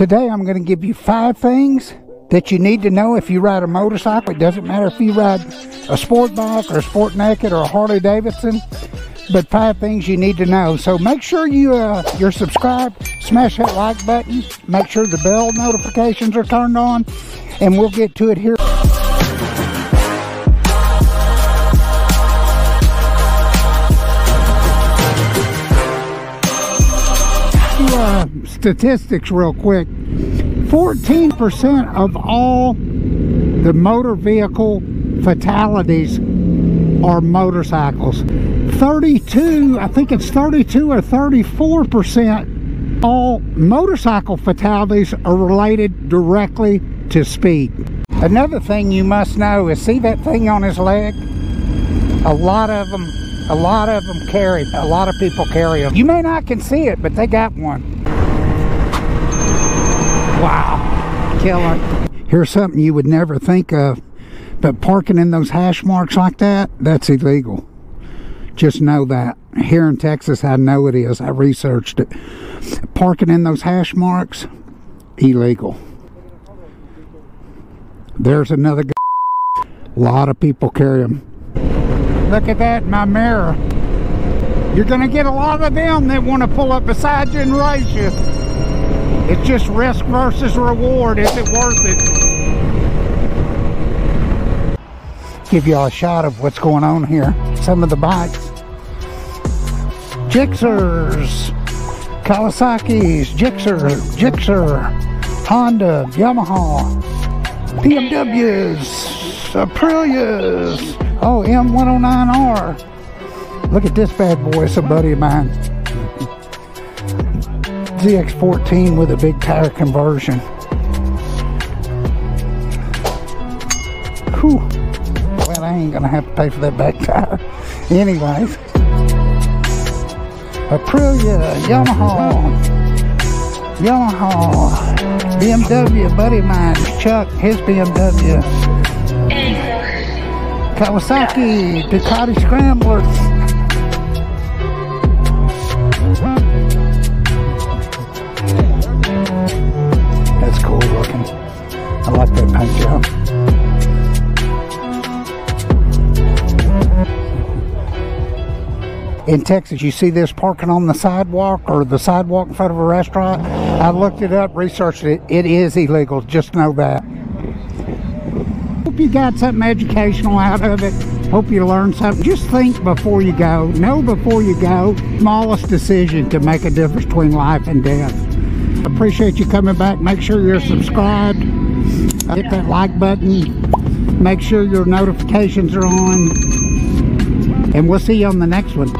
Today I'm going to give you 5 things that you need to know if you ride a motorcycle. It doesn't matter if you ride a sport bike or a sport naked or a Harley Davidson, but 5 things you need to know. So make sure you're subscribed, smash that like button, make sure the bell notifications are turned on, and we'll get to it here. Statistics real quick. 14% of all the motor vehicle fatalities are motorcycles. 32, I think it's 32 or 34% all motorcycle fatalities are related directly to speed. Another thing you must know is, see that thing on his leg? A lot of them carry, a lot of people carry them. You may not can see it, but they got one. Wow, killer. Here's something you would never think of, but parking in those hash marks like that, that's illegal. Just know that. Here in Texas, I know it is. I researched it. Parking in those hash marks, illegal. There's another guy. A lot of people carry them. Look at that in my mirror. You're going to get a lot of them that want to pull up beside you and race you. It's just risk versus reward. Is it worth it? Give y'all a shot of what's going on here. Some of the bikes. Gixxers, Kawasaki's, Gixxer, Honda, Yamaha, BMWs, Aprilias. Oh, M109R. Look at this bad boy. It's a buddy of mine. ZX14 with a big tire conversion. Whew. Well, I ain't gonna have to pay for that back tire. Anyways. Aprilia, Yamaha, BMW, a buddy of mine, Chuck, his BMW. Kawasaki, Ducati Scrambler. That's cool looking. I like that paint job. In Texas, you see this parking on the sidewalk or the sidewalk in front of a restaurant. I looked it up, researched it. It is illegal. Just know that. Hope you got something educational out of it. Hope you learned something. Just think before you go. Know before you go. Smallest decision can make a difference between life and death. Appreciate you coming back. Make sure you're subscribed. Hit that like button. Make sure your notifications are on. And we'll see you on the next one.